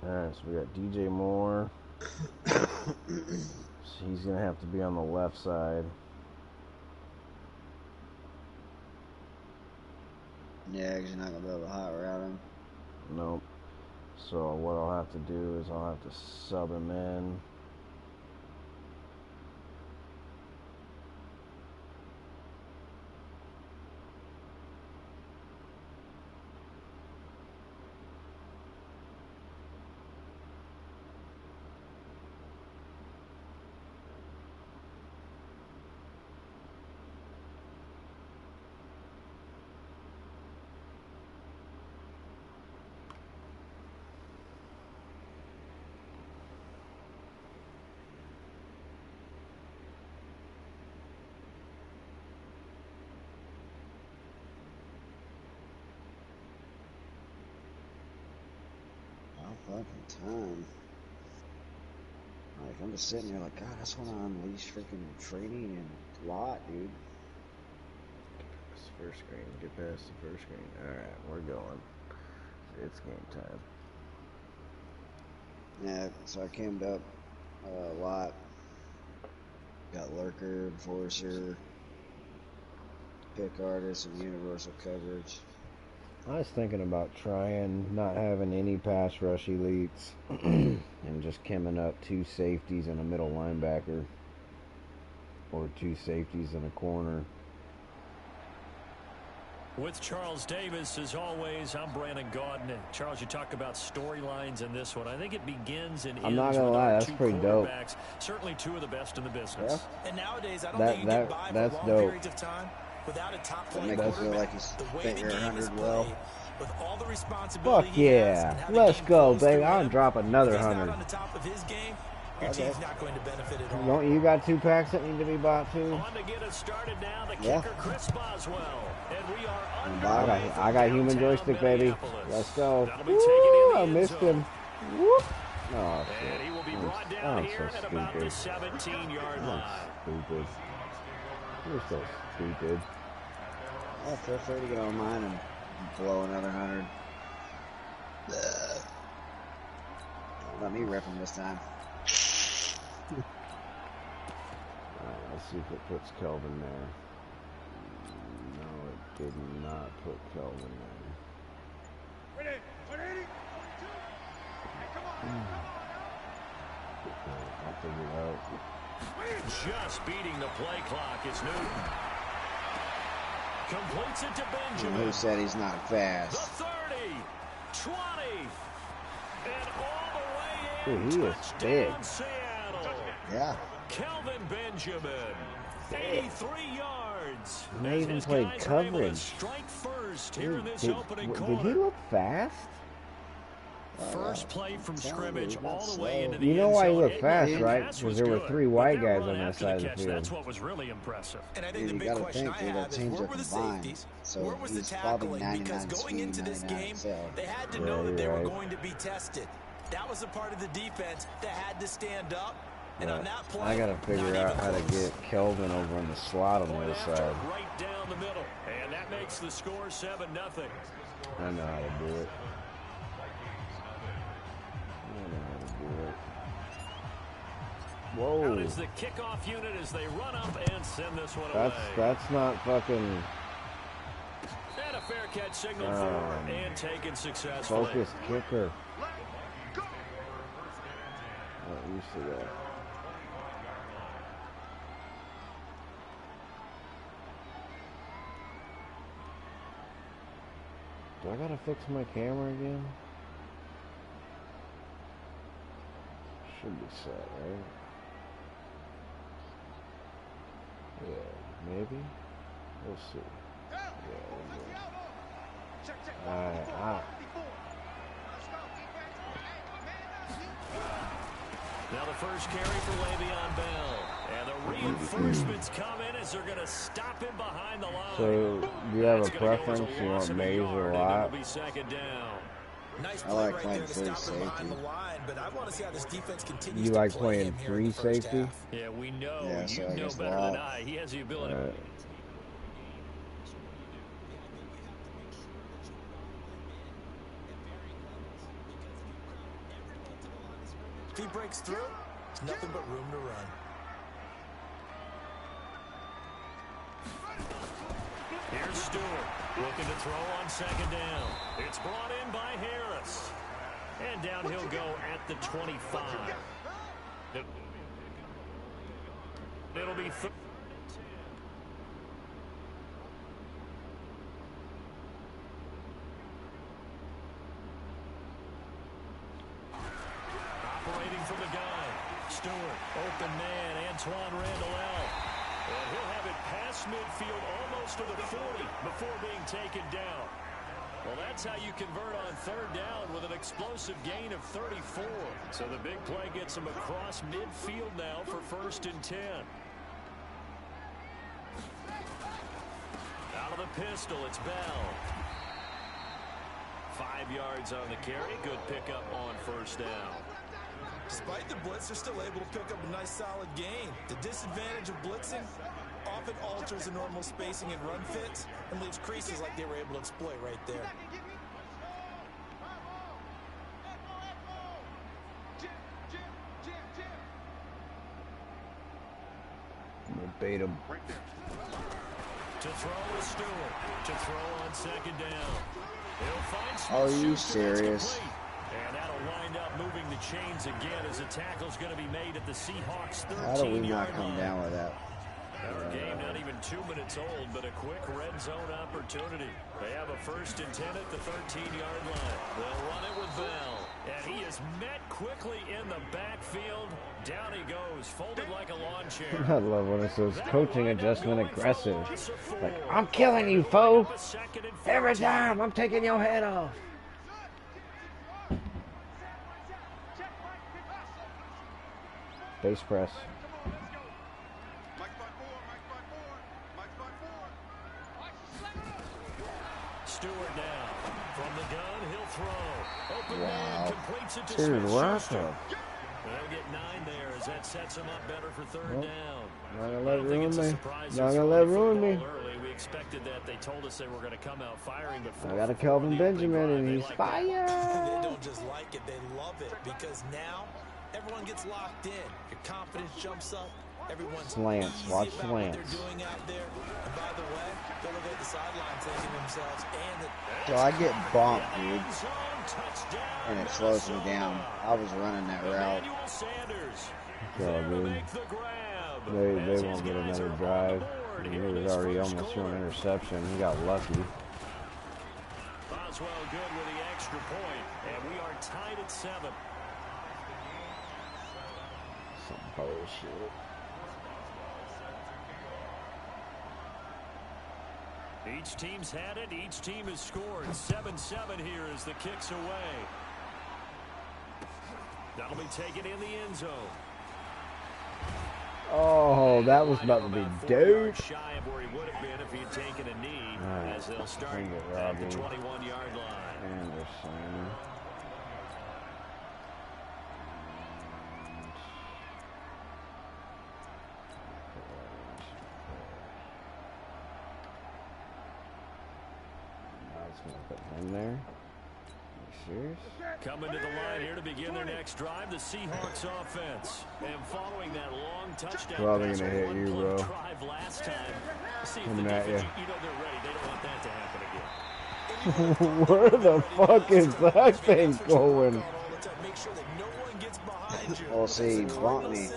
Alright, so we got DJ Moore. So he's going to have to be on the left side. Yeah, because you're not going to be able to hot route him. Nope. So what I'll have to do is I'll have to sub him in. Fucking time. Like, I'm just sitting there like, God, I just want to unleash freaking training and lot, dude. It's first screen. Get past the first screen. Alright, we're going. It's game time. Yeah, so I camed up a lot. Got lurker, enforcer, pick artist, and universal coverage. I was thinking about trying not having any pass rush elites and just chemming up 2 safeties and a middle linebacker, or 2 safeties and a corner. With Charles Davis, as always, I'm Brandon Gaudin. And Charles, you talk about storylines in this one. I think it begins and I'm not ends gonna with lie, our that's 2 pretty dope. quarterbacks. Certainly 2 of the best in the business. Yeah. And nowadays, I don't think you get by for long periods of time without a top 20 quarterback. Feel like he's the way the game is well. played, with all the responsibility Fuck yeah. Let's go, baby. I'll drop another 100. On the top of his game, your team's not going to benefit at all. Don't you got 2 packs that need to be bought too? On to get us started now, the kicker, Chris Boswell. And we I are got human joystick, baby. Let's go. Woo, I missed him. Whoop. Oh, shit. And he will be brought down I'm here so at about the stupid. 17-yard line. Stupid. You're so stupid. Yeah, feel free to get on mine and blow another 100. Let me rip him this time. Alright, let's see if it puts Kelvin there. No, it did not put Kelvin there. I'll figure it out. Just beating the play clock is Newton. Completes it to Benjamin. Who said he's not fast? The 30, 20, and all the way in. Dude, he is big. Seattle. Yeah. Kelvin Benjamin, 83 yards. He even played coverage. Strike first here in this Did opening he quarter. look fast? First play from scrimmage all the way into the You know end why he zone. looked fast, right? Pass Because was there were good, 3 but white their guys run on that after side the of catch, the field. That's what was really impressive. And I think the big question I have is, where were the safeties? Where was the tackling? Because going into this game, they had to know that they were going to be tested. That was a part of the defense that had to stand up. And on that play, I gotta figure out how to get Kelvin over in the slot on the other side. Right down the middle. And that makes the score 7-0. I know how to do it. Whoa. Out is the kickoff unit as they run up and send this one away. That's not fucking. And a fair catch signal for and taken successfully. Focused kicker. Not used to that. Do I gotta fix my camera again? Should be set, right? Yeah, maybe. We'll see. Yeah, we'll Now the first carry for Le'Veon Bell. And the reinforcements come in as they're going to stop him behind the line. So, do you have a preference? You want Maze or Watt? Nice I like right playing there to free stop him behind safety. the line, but I want to see how this defense continues You to like play playing him here in free the first safety? half. Yeah, we know. Yeah, so you I know guess better Watt. than I. He has the ability. If he breaks through, it's nothing but room to run. Here's Stewart looking to throw on second down. It's brought in by Harris. And down he'll go at the 25. It'll be operating from the gun. Stewart, open man, Antoine Randall. And he'll have it past midfield almost to the 40 before being taken down. Well, that's how you convert on third down with an explosive gain of 34. So the big play gets him across midfield now for 1st and 10. Out of the pistol, it's Bell. 5 yards on the carry. Good pickup on 1st down. Despite the blitz, they're still able to pick up a nice solid gain. The disadvantage of blitzing often alters the normal spacing and run fits and leaves creases like they were able to exploit right there. I'm gonna bait him. To throw is Stewart. To throw on second down. He'll find Smith. Are you serious? And that'll wind up moving the chains again as the tackle's going to be made at the Seahawks' 13-yard line. How do we not come down with that? Our game not even 2 minutes old, but a quick red zone opportunity. They have a 1st and 10 at the 13-yard line. They'll run it with Bell. And he is met quickly in the backfield. Down he goes, folded like a lawn chair. I love when it says coaching adjustment aggressive. Like, I'm killing you, foe. Every time I'm taking your head off. Base press. Stewart now. From the gun, he'll throw. Open man completes it to Dude, Smith. what the? They'll get 9 there as that sets him up better for third down. Not gonna let it ruin me. Not gonna let it ruin me. Early. We expected that. They told us they were going to come out firing before. I got a Kelvin Benjamin and he's fire. They don't just like it, they love it, because now everyone gets locked in. Your confidence jumps up. Everyone's slants. Watch about slants. what they're doing out there. And by the way, they'll look at the sideline thinking to themselves, So I get bonked, dude, and it slows me down. I was running that route. They won't get another drive. He was already almost through an interception. He got lucky. Boswell good with the extra point, and we are tied at 7. Some bullshit. Each team's had it. Each team has scored. 7-7 here as the kick's away. That'll be taken in the end zone. Oh, that was about to be dope. Shy of where he would have been if he had taken a knee, as they'll start at the 21-yard line. Anderson. Put him there. Serious? Coming to the line here to begin their next drive, the Seahawks offense. And following that long touchdown probably pass gonna on hit one you, play bro. drive last time. See if Coming the at defense, you. you know they're ready. They don't want that to happen again. Where the fuck is that thing going? Well, see, he bumped me.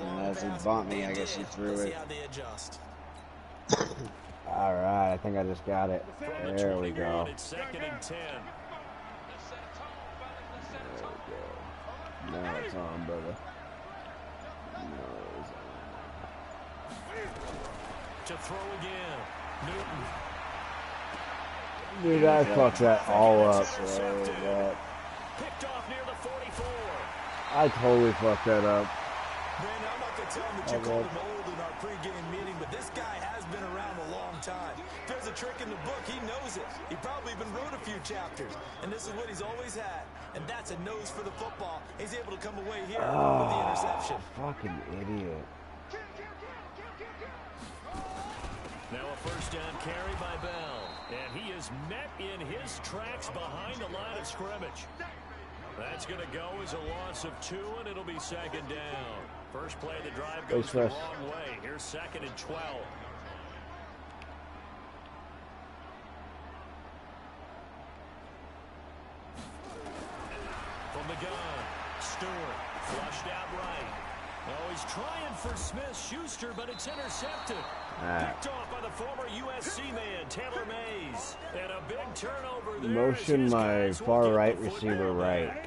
And as he bumped me, I guess he threw it. Alright, I think I just got it. There we go. It's 2nd and 10. There we go. Now it's on, brother. No, it's on. To throw again. Newton. Dude, I fucked that all up. Picked off near the 44. I totally fucked that up. Brandon, I'm not going to tell him that you called him old in our pregame meeting, but this guy has been around a long time. If there's a trick in the book, he knows it. He probably even wrote a few chapters, and this is what he's always had, and that's a nose for the football. He's able to come away here with the interception. Fucking idiot. Now a 1st down carry by Bell, and he is met in his tracks behind the line of scrimmage. That's going to go as a loss of 2, and it'll be second down. First play of the drive goes the wrong way. Here's 2nd and 12. From the gun, Stewart flushed out right. Oh, he's trying for Smith-Schuster, but it's intercepted. Picked off by the former USC man, Taylor Mays. And a big turnover there. Motion my far right receiver right.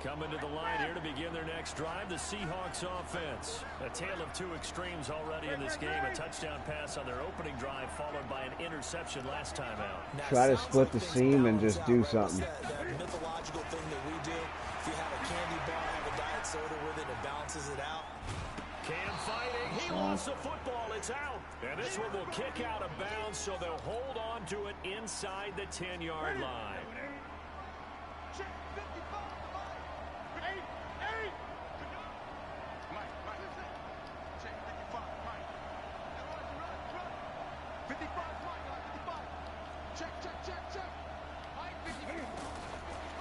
Coming to the line here to begin their next drive, the Seahawks offense. A tale of 2 extremes already in this game. A touchdown pass on their opening drive, followed by an interception last time out. Try to split the seam and just do something. That mythological thing that we do. If you have a candy bar, have a diet soda with it, it balances it out. Cam fighting. He lost the football. It's out. And this one will kick out of bounds, so they'll hold on to it inside the 10-yard line.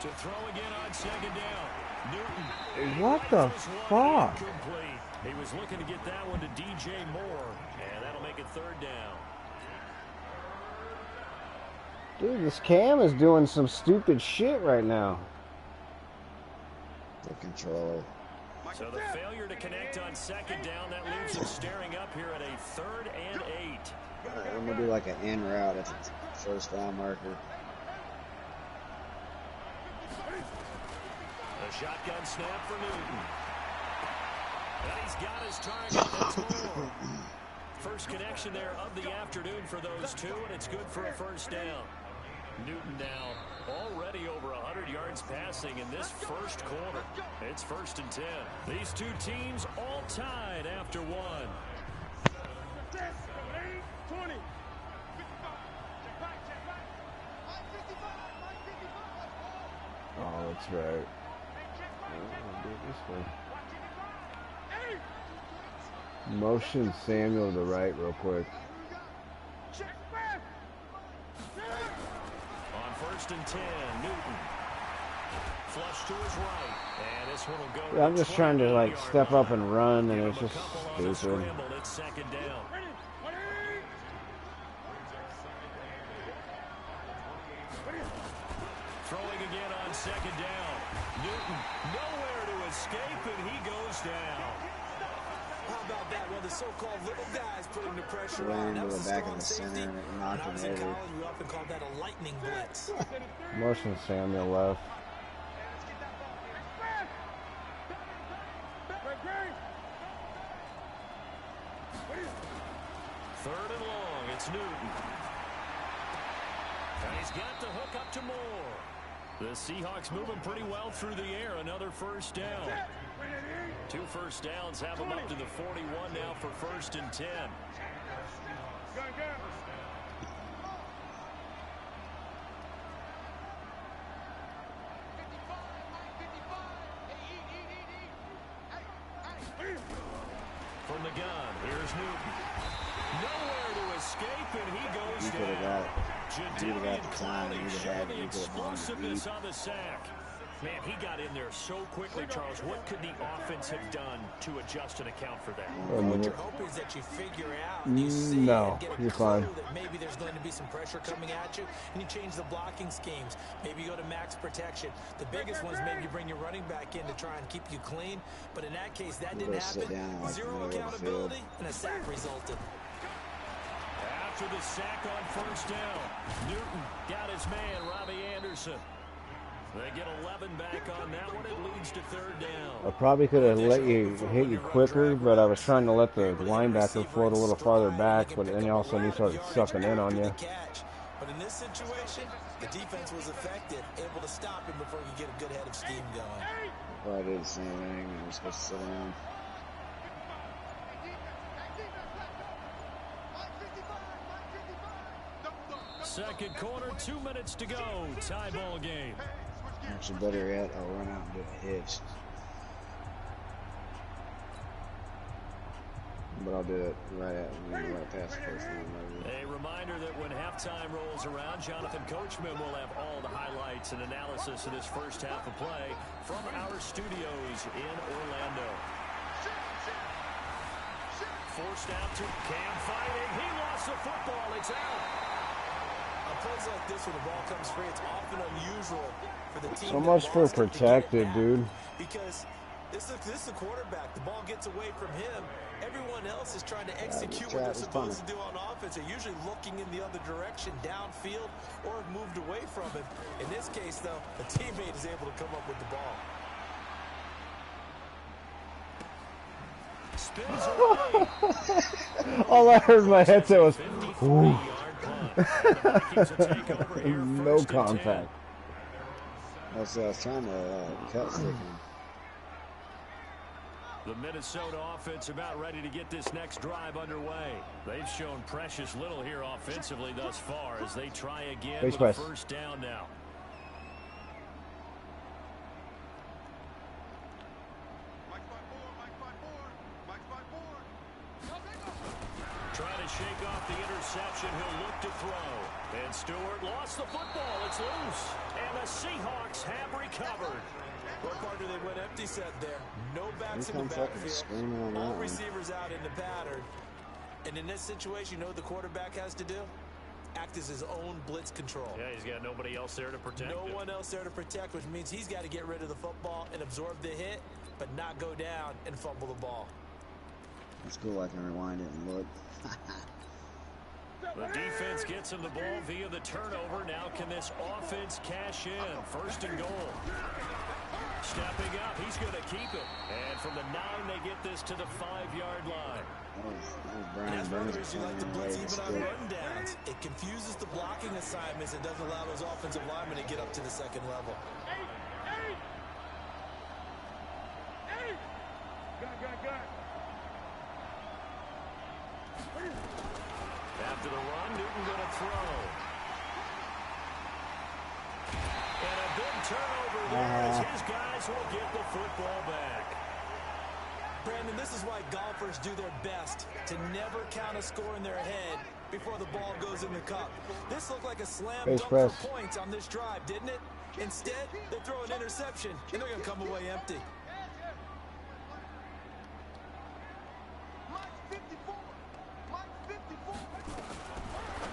To throw again on second down. Newton. What the fuck? He was looking to get that one to DJ Moore, and that'll make it 3rd down. Dude, this Cam is doing some stupid shit right now. The controller. So the failure to connect on second down, that leaves him staring up here at a 3rd and 8. All right, I'm going to do like an in route at the first down marker. A shotgun snap for Newton. And he's got his target. That's Moore. First connection there of the afternoon for those 2, and it's good for a first down. Newton now already over 100 yards passing in this first quarter. It's 1st and 10. These 2 teams all tied after 1. Oh, that's right. I'll do it this way. Motion Samuel to the right real quick. On 1st and 10, Newton. Flush to his right. And this one will go. Yeah, I'm just trying to like step up and run, and it's just stupid. It's 2nd down. Throwing again on 2nd down. Newton nowhere to escape, and he goes down. How about that? Well, the so-called little guys putting the pressure Ran on. That into was the a back strong of the safety. center and it knocked When I was him in over. college, we often called that a lightning blitz. Motion Samuel left. Third and long, it's Newton. And he's got the hook up to Moore. The Seahawks moving pretty well through the air. Another first down. 2 first downs have them up to the 41 now for 1st and 10. From the gun, here's Newton. Nowhere to escape, and he goes He could have down. got, he would have got the time. He would have had, The he could have gone to explosiveness beat. on the sack. Man, he got in there so quickly, Charles. What could the offense have done to adjust and account for that? What you're hoping is that you figure out, you see No, and get a you're clue fine. that maybe there's going to be some pressure coming at you, and you change the blocking schemes. Maybe you go to max protection. The biggest one's maybe you bring your running back in to try and keep you clean. But in that case, that didn't sit happen. down like Zero the middle of the accountability, and a sack resulted. After the sack on first down, Newton got his man, Robbie Anderson. They get 11 back on that one. It leads to 3rd down. I probably could have let you hit you quicker, but I was trying to let the linebacker float a little farther back, but then all of a sudden he started sucking in on you. But in this situation, the defense was effective, able to stop him before he could get a good head of steam going. Well, I did the same thing. I was supposed to sit down. Second quarter, 2 minutes to go. Tie ball game. Actually, better yet, I'll run out and do a hitch. But I'll do it right past the first one. A reminder that when halftime rolls around, Jonathan Coachman will have all the highlights and analysis of this first half of play from our studios in Orlando. Forced out to Cam fighting. He lost the football. It's out. On plays like this, when the ball comes free, it's often unusual for the team. So much for protected, dude. Because this is the quarterback. The ball gets away from him. Everyone else is trying to execute what they're supposed to do on offense. They're usually looking in the other direction, downfield, or have moved away from him. In this case, though, a teammate is able to come up with the ball. All I heard in my headset was, ooh. No contact. I was trying to cut stick him. The Minnesota offense about ready to get this next drive underway. They've shown precious little here offensively thus far as they try again with a first down now. Trying to shake off the interception. He'll look to throw. And Stewart lost the football. It's loose. And the Seahawks have recovered. What part do they went empty set there? No backs in the backfield. All receivers out in the pattern. And in this situation, you know what the quarterback has to do? Act as his own blitz control. Yeah, he's got nobody else there to protect him. No one else there to protect, which means he's got to get rid of the football and absorb the hit, but not go down and fumble the ball. It's cool I can rewind it and look. The defense gets him the ball via the turnover. Now can this offense cash in? First and goal. Stepping up, he's going to keep it. And from the 9, they get this to the 5-yard line. And that's one of the reasons you like to blitz even on rundowns. It confuses the blocking assignments and doesn't allow those offensive linemen to get up to the second level. After the run, Newton going to throw. And a big turnover there as his guys will get the football back. Brandon, this is why golfers do their best to never count a score in their head before the ball goes in the cup. This looked like a slam dunk for points on this drive, didn't it? Instead, they throw an interception, and they're going to come away empty.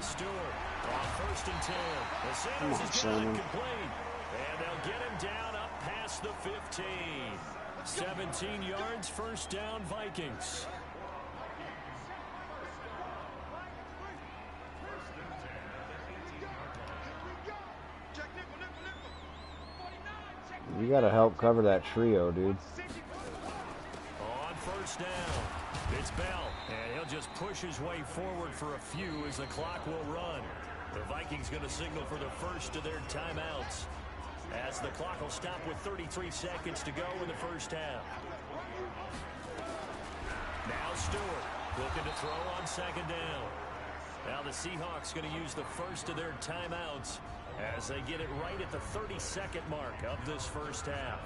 Stewart on 1st and 10. The Sanders is going to complete. And they'll get him down up past the 15. 17 yards, first down, Vikings. You got to help cover that trio, dude. On 1st down, it's Bell, and he'll just push his way forward for a few as the clock will run. The Vikings going to signal for the first of their timeouts as the clock will stop with 33 seconds to go in the first half. Now Stewart looking to throw on 2nd down. Now the Seahawks going to use the first of their timeouts as they get it right at the 32nd mark of this first half.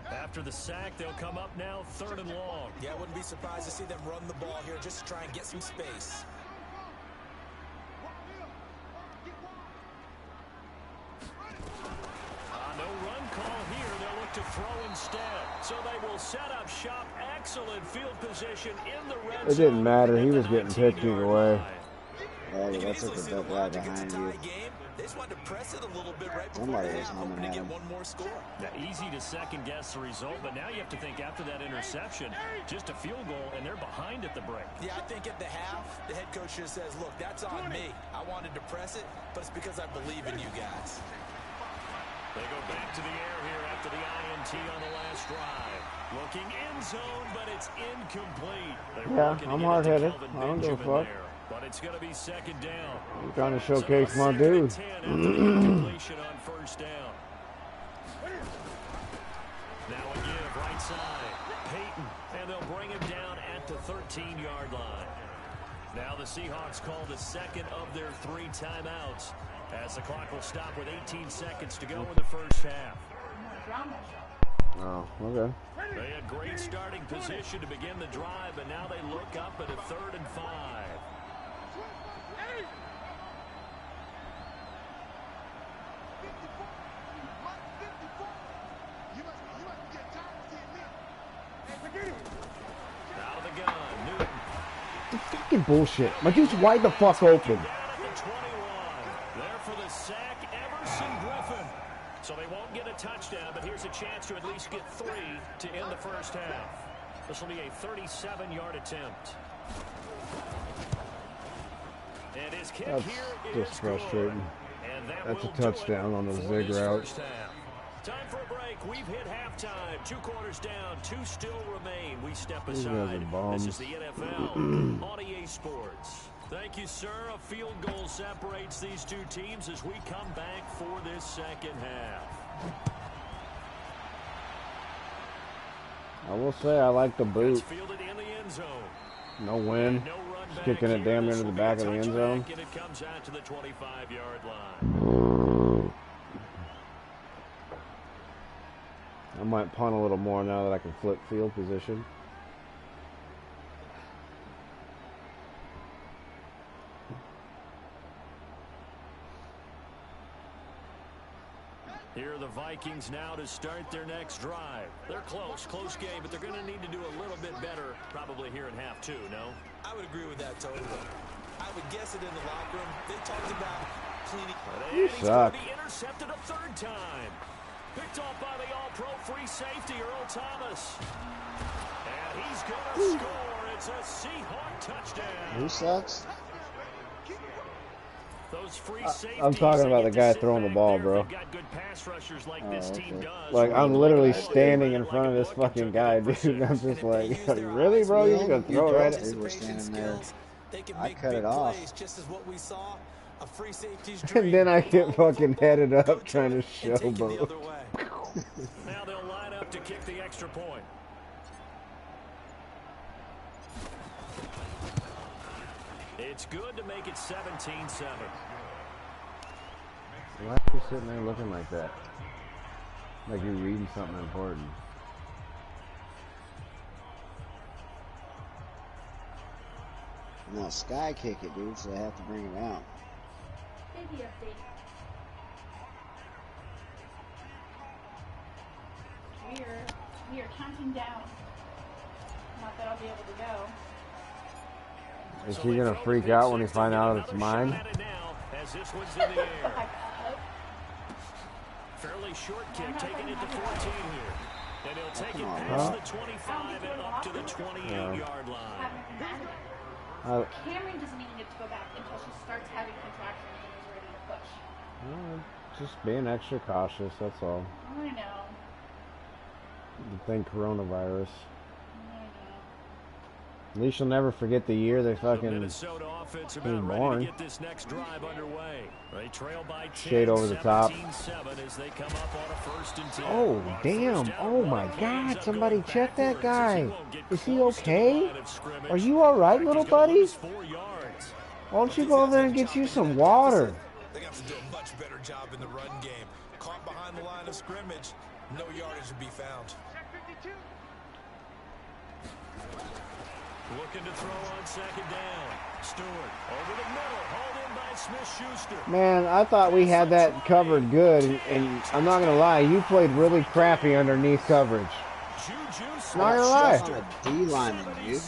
After the sack, they'll come up now 3rd and long. Yeah, I wouldn't be surprised to see them run the ball here just to try and get some space. No run call here. They'll look to throw instead. So they will set up shop. Excellent field position in the red zone. It didn't matter. He was getting picked either way. Yeah, that's a good guy behind you. They just wanted to press it a little bit right before the half, hoping to get one more score. Now, easy to second-guess the result, but now you have to think after that interception, just a field goal, and they're behind at the break. Yeah, I think at the half, the head coach just says, look, that's on me. I wanted to press it, but it's because I believe in you guys. They go back to the air here after the INT on the last drive. Looking end zone, but it's incomplete. Yeah, I'm hard-headed. I don't give a fuck. But it's going to be 2nd down. I'm trying to showcase my dude. Completion on 1st down. Now a give right side. Peyton, and they'll bring him down at the 13-yard line. Now the Seahawks call the 2nd of their 3 timeouts as the clock will stop with 18 seconds to go in the first half. Oh, okay. They had great starting position to begin the drive, but now they look up at a 3rd and 5. Out of the gun, Newton. The fucking bullshit. My dude's wide the fuck open. There for the sack, Emerson Griffin. So they won't get a touchdown, but here's a chance to at least get 3 to end the first half. This will be a 37-yard attempt. And his kick here is frustrating. And that's a touchdown on the zig route. Time for a break. We've hit halftime. 2 quarters down. 2 still remain. We step aside. This is the NFL on EA Sports. Thank you, sir. A field goal separates these 2 teams as we come back for this second half. I will say I like the boot. Fielded in the end zone. No win. Just kicking it damn near to the back of the end zone. And it comes out to the 25-yard line. I might punt a little more now that I can flip field position. Here are the Vikings now to start their next drive. They're close game, but they're going to need to do a little bit better probably here in half 2, no? I would agree with that totally. I would guess it in the locker room. They talked about cleaning. You suck. He's going to be intercepted a 3rd time. Picked off by the all-pro free safety, Earl Thomas. And he's going to score. It's a Seahawk touchdown. Who sucks? Those free I'm talking about the guy throwing the ball, bro. Got good pass rushers like this team does. Like, I'm literally standing in front of this fucking guy, dude. I'm just like, really, bro? You're just going to throw it right at We're standing there. I cut it off. Just as what we saw, a free safety's And then I get fucking headed up trying to showboat. Now they'll line up to kick the extra point. It's good to make it 17-7. Why are you sitting there looking like that? Like you're reading something important. No, Sky kick it, dude, so they have to bring it out. Baby update. We are counting down. Not that I'll be able to go. Is he gonna freak out when he finds out it's mine? As this one's in the air. Fairly short kick, taking it to 14 here. And he'll take it past the 25 and up to the 28-yard line. Cameron doesn't even get to go back until she starts having contractions and is ready to push. Just being extra cautious, that's all. I know. The thing coronavirus. At least you'll never forget the year they fucking being born. Get this next drive underway. They trail by 10, shade over the top. As they come up on a 1st and 10. Oh, damn. Oh, my God. Somebody check that guy. Is he okay? Are you all right, little buddy? Why don't you go over there and get you some water? They got to do a much better job in the run game. Caught behind the line of scrimmage, no yardage to be found. Looking to throw on 2nd down. Stewart over the middle, hauled in by Smith-Schuster. Man, I thought we had that covered good, and I'm not going to lie, you played really crappy underneath coverage. Not going to lie. D-lineman, dude.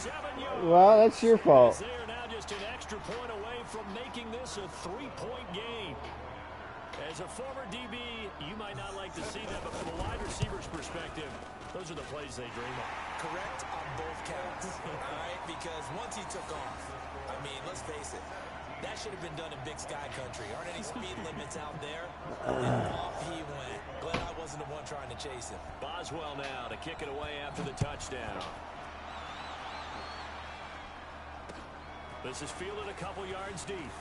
Well, that's your fault. They're now just an extra point away from making this a 3-point game. As a former DB, you might not like to see that, but from a wide receiver's perspective, those are the plays they dream of. Correct on both counts, all right? Because once he took off, I mean, let's face it, that should have been done in Big Sky country. Aren't any speed limits out there? And off he went. Glad I wasn't the one trying to chase him. Boswell now to kick it away after the touchdown. This is fielded a couple yards deep.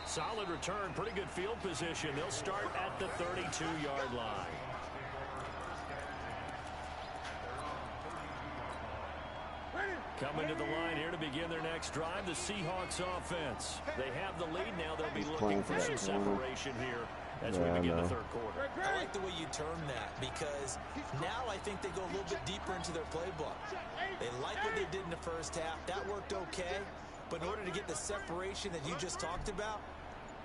Solid return, pretty good field position. They'll start at the 32-yard line. Coming to the line here to begin their next drive, the Seahawks offense. They have the lead now. They'll be looking for some separation here as we begin the third quarter. I like the way you term that, because now I think they go a little bit deeper into their playbook. They like what they did in the first half. That worked okay. But in order to get the separation that you just talked about,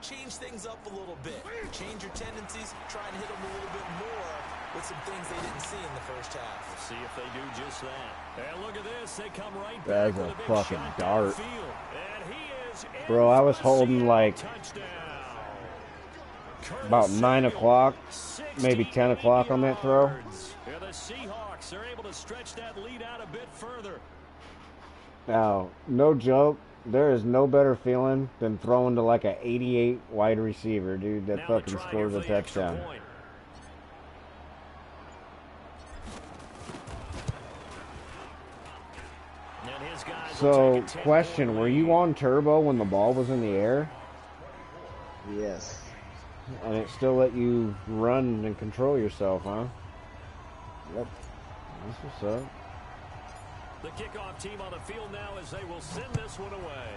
change things up a little bit. Change your tendencies. Try and hit them a little bit more with some things they didn't see in the first half. We'll see if they do just that. And look at this. They come right That's back with a big fucking shot dart. downfield. And he is in Bro, I was for a holding Seattle like touchdown. about 9 o'clock, maybe 10 o'clock on that throw. Yeah, the Seahawks are able to stretch that lead out a bit further. Now, no joke, there is no better feeling than throwing to like a 88 wide receiver, dude, that fucking scores a touchdown. So, question, were you on turbo when the ball was in the air? Yes. And it still let you run and control yourself, huh? Yep. That's what's up. The kickoff team on the field now as they will send this one away.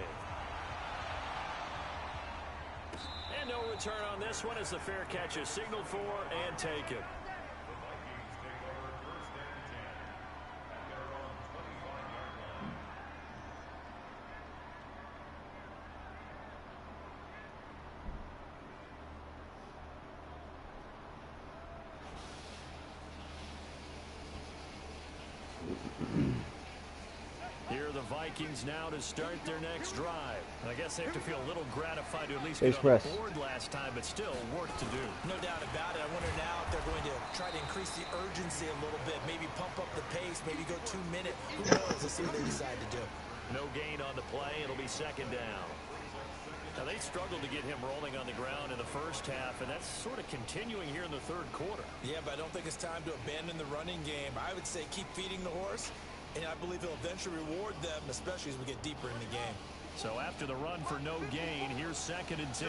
And no return on this one as the fair catch is signaled for and taken. Here are the Vikings now to start their next drive. I guess they have to feel a little gratified to at least get on the board last time, but still work to do. No doubt about it. I wonder now if they're going to try to increase the urgency a little bit, maybe pump up the pace, maybe go 2 minutes. Who knows? Let's see what they decide to do. No gain on the play. It'll be second down. Now, they struggled to get him rolling on the ground in the first half, and that's sort of continuing here in the third quarter. Yeah, but I don't think it's time to abandon the running game. I would say keep feeding the horse, and I believe he'll eventually reward them, especially as we get deeper in the game. So after the run for no gain, here's 2nd and 10.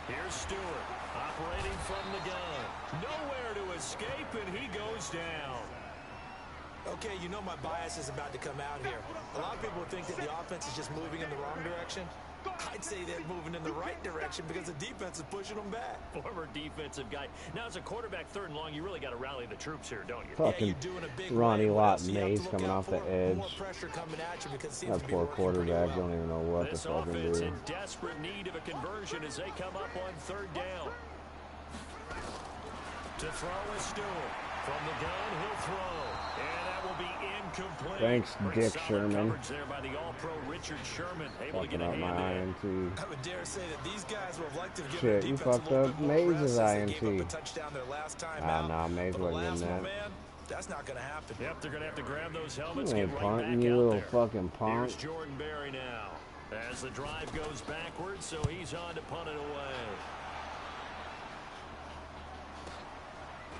Here's Stewart, operating from the gun. Nowhere to escape, and he goes down. Okay, you know my bias is about to come out here. A lot of people think that the offense is just moving in the wrong direction. I'd say they're moving in the right direction because the defense is pushing them back. Former defensive guy. Now, as a quarterback 3rd and long, you really got to rally the troops here, don't you? Fucking yeah, you're doing a big Ronnie Lott so Mays coming off the edge. More pressure coming at you because it seems That to be poor working pretty quarterback well. don't even know what This to fucking offense do. in desperate need of a conversion as they come up on 3rd down. To throw is Stewart. From the gun, he'll throw. And that will be incomplete. Thanks, Dick Sherman. Coverage there by the All-Pro Richard Sherman. Able to Fucking get a up my hand in. INT. I would dare say that these guys would have liked to have given Shit, the you defense fucked a little up bit more rest Mays' as they INT. gave up a touchdown their last time Ah, out. nah, Mays But the wasn't in last that. one, man, that's not going to happen. Yep, they're going to have to grab those helmets, You get ain't right punting, back you out little there. fucking punk. Here's Jordan Berry now. As the drive goes backwards, so he's on to punt it away.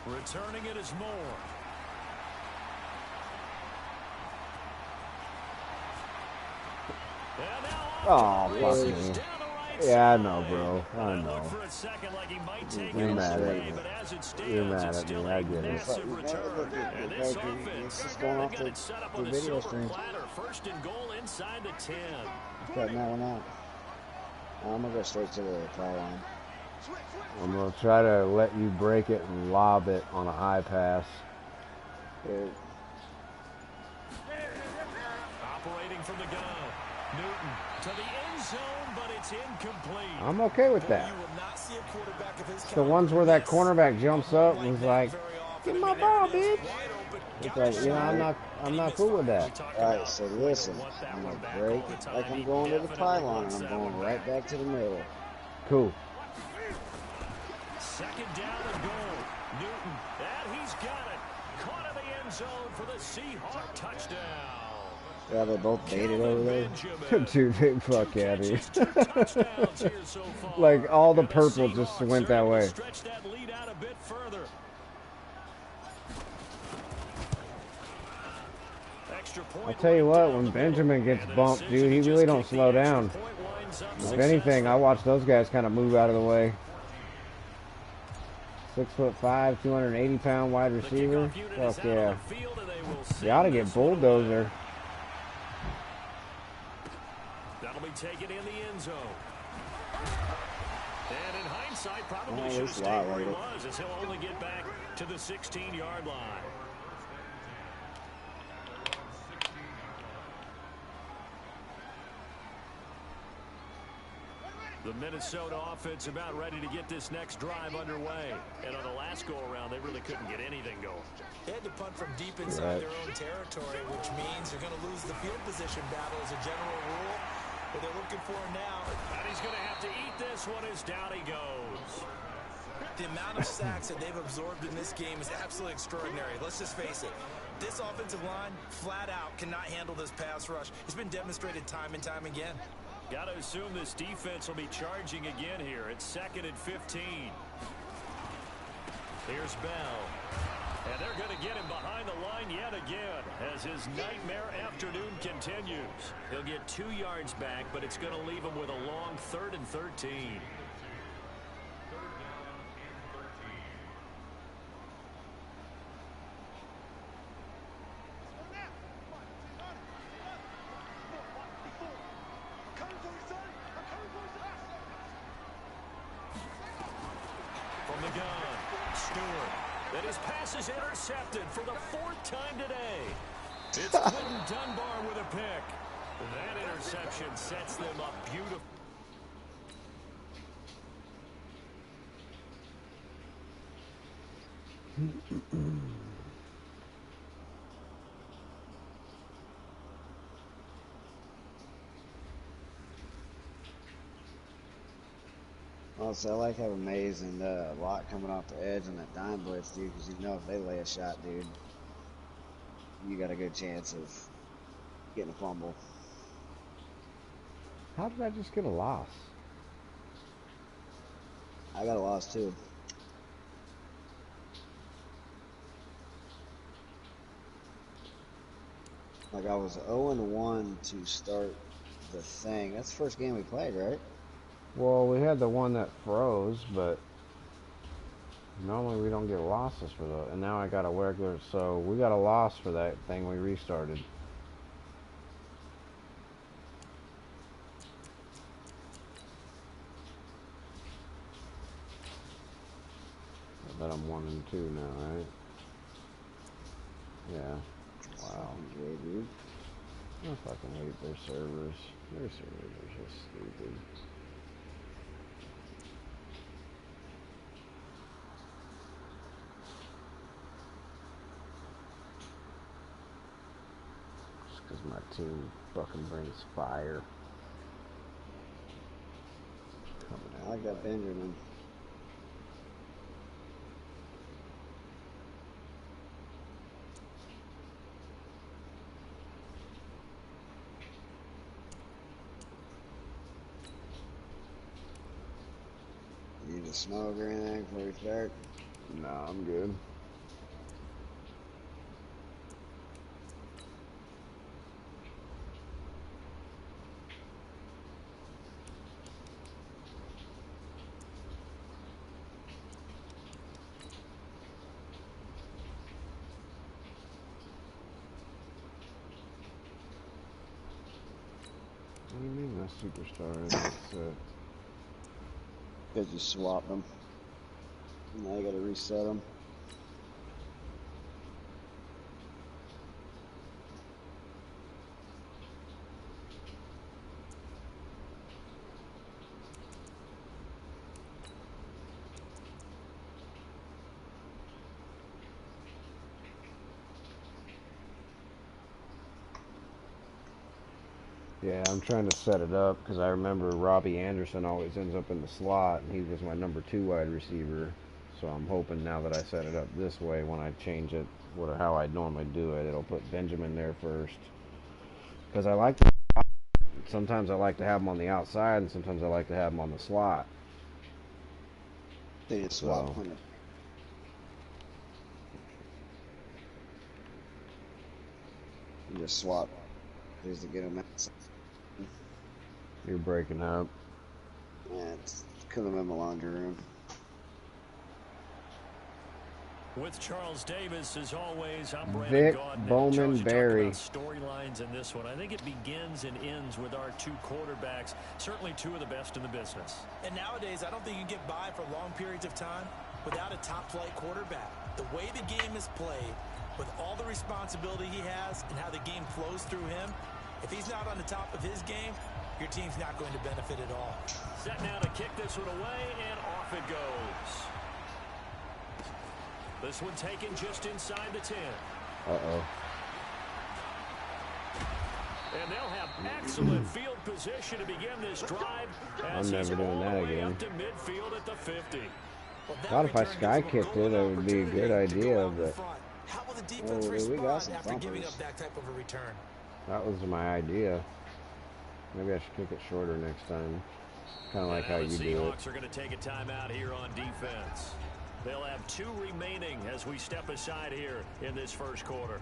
Returning it is Moore. Oh, fuck me. Yeah, I know, bro. I know. You're mad at me. You're mad at me. I get it. It's just going off the video stream. First and goal inside the 10. Cutting that one out. I'm going to go straight to the foul line. I'm going to try to let you break it and lob it on a high pass. Operating from the gun. Newton to the end zone, but it's incomplete. I'm okay with that. You will not see a quarterback of his It's the ones where that cornerback jumps up and is like, "Give me my ball, bitch." It's like, you know, I'm not cool with that. Alright, so listen, I'm going to break like I'm going to the pylon, and I'm going right back to the middle. Cool. Second down and goal. Newton, and he's got it. Caught in the end zone for the Seahawk touchdown. Yeah, they both baited over there. Dude, big fuck out of here. Like, all the purple just went that way. I'll tell you what, when Benjamin gets bumped, dude, he really don't slow down. If anything, I watch those guys kind of move out of the way. 6'5", 280-pound wide receiver. Fuck yeah. will see. Gotta get bulldozer. That'll be taken in the end zone. And in hindsight, probably should have stayed where he was, as he'll only get back to the 16-yard line. The Minnesota offense about ready to get this next drive underway. And on the last go-around, they really couldn't get anything going. They had to punt from deep inside their own territory, which means you're going to lose the field position battle as a general rule. But they're looking for him now. And he's going to have to eat this one as down he goes. The amount of sacks that they've absorbed in this game is absolutely extraordinary. Let's just face it. This offensive line, flat out, cannot handle this pass rush. It's been demonstrated time and time again. Got to assume this defense will be charging again here. It's 2nd and 15. Here's Bell. And they're going to get him behind the line yet again as his nightmare afternoon continues. He'll get 2 yards back, but it's going to leave him with a long 3rd and 13. Is intercepted for the 4th time today. It's Quentin Dunbar with a pick. That interception sets them up beautifully. Also, I like having Mays and Lott coming off the edge on that dime blitz, dude, because you know if they lay a shot, dude, you got a good chance of getting a fumble. How did I just get a loss? I got a loss, too. Like, I was 0-1 to start the thing. That's the first game we played, right? Well, we had the one that froze, but normally we don't get losses for that. And now I got a regular, so we got a loss for that thing we restarted. But I'm 1-2 now, right? Yeah. Wow. Dude. I fucking hate their servers. Their servers are just stupid. Because my team fucking brings fire. I like that Benjamin. You need a smoke or anything before we start? Nah, I'm good. What do you mean my superstar is Because you swapped them. Now you gotta reset them. Yeah, I'm trying to set it up because I remember Robbie Anderson always ends up in the slot, and he was my number 2 wide receiver. So I'm hoping now that I set it up this way, when I change it, how I normally do it, it'll put Benjamin there first. Because sometimes I like to have him on the outside, and sometimes I like to have him on the slot. They just swap. You just swap. Just to get them outside. You're breaking up. Yeah, it's because I'm in my laundry room. With Charles Davis, as always, I'm Brandon Vic Gaudin. Bowman Berry. Storylines in this one. I think it begins and ends with our two quarterbacks. Certainly two of the best in the business. And nowadays, I don't think you can get by for long periods of time without a top-flight quarterback. The way the game is played, with all the responsibility he has and how the game flows through him, if he's not on the top of his game, your team's not going to benefit at all. Set now to kick this one away, and off it goes. This one taken just inside the 10. Uh-oh. And they'll have excellent field position to begin this drive. I'm never doing that again. Up to midfield at the 50. I thought if I sky kicked it, it would be a good idea, but How will the defense respond after giving up that type of a return? that was my idea. Maybe I should kick it shorter next time. Kind of like how you do it. The Seahawks are going to take a timeout here on defense. They'll have 2 remaining as we step aside here in this first quarter.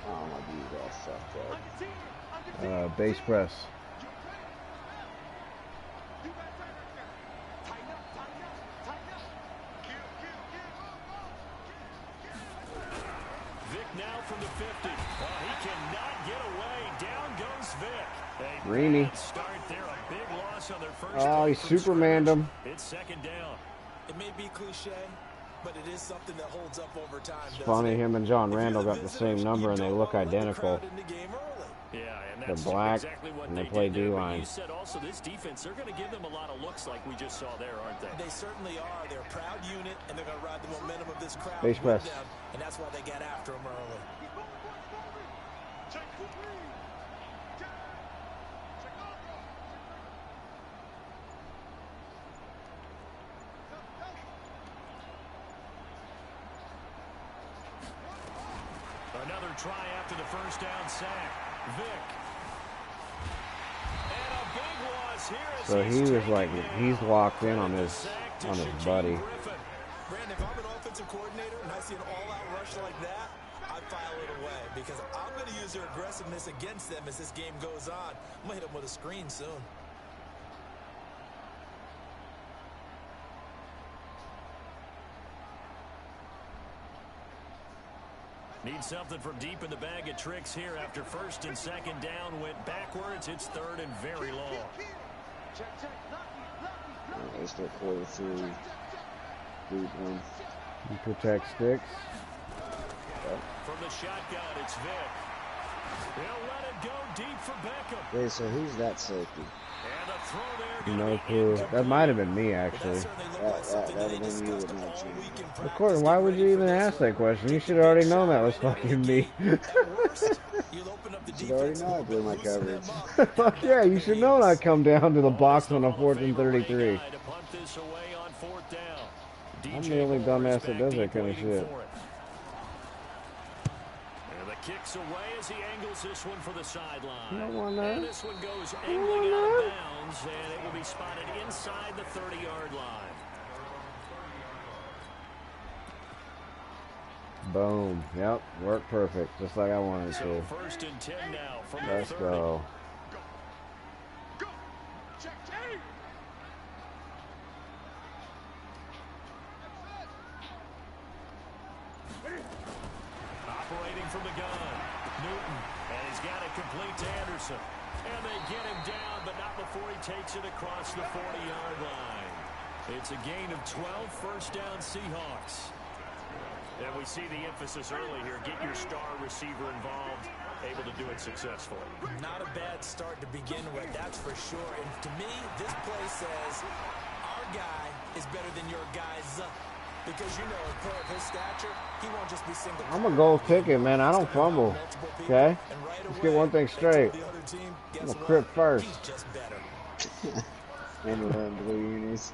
Oh, my dude, that sucked up. Base press. Vic now from the 50. He cannot get away. Down goes Vic. Reamy. Start there. A big loss on their first. Oh, he Supermaned him. It's second down. It may be cliche, but it is something that holds up over time. It's funny, him and John Randall got the same number and they look identical. Yeah, and They're that's black exactly what and they play did. D-line. You said also this defense, they're going to give them a lot of looks like we just saw there, aren't they? They certainly are. They're a proud unit, and they're going to ride the momentum of this crowd Base press. with them, and that's why they get after them early. Another try after the first down sack. Vic. And a big loss here as So he was like, he's locked in on his buddy. Brandon, if I'm an offensive coordinator and I see an all-out rush like that, I file it away because I'm going to use their aggressiveness against them as this game goes on. I'm going to hit them with a screen soon. Need something from deep in the bag of tricks here after first and second down went backwards. It's third and very long. They still quarter through. Boot one. You protect sticks. From the shotgun, it's Vic. He'll let it go deep for Beckham. Wait, so who's that safety? And a throw there. No clue. That might have been me, actually. That would have been you with my team. Of course, why would you even ask that question? You should have already known that was fucking me. You should already know I blew my coverage. Fuck yeah, you should know I'd come down to the box on a 4th and 33. I'm the only dumbass that does that kind of shit. Kicks away as he angles this one for the sideline. And this one goes angling out of bounds, and it will be spotted inside the 30-yard line. Boom. Yep, worked perfect, just like I wanted to. So first and 10 now from Let's the 30. go. Operating from the gun, Newton, and he's got it complete to Anderson. And they get him down, but not before he takes it across the 40-yard line. It's a gain of 12, first down Seahawks. And we see the emphasis early here. Get your star receiver involved, able to do it successfully. Not a bad start to begin with, that's for sure. And to me, this play says our guy is better than your guy's. Because, you know, a player of his stature, he won't just be single. I'm a goal ticket, man. I don't fumble. Okay? Let's get one thing straight. I'm a crip first. And we're wearing blue unis.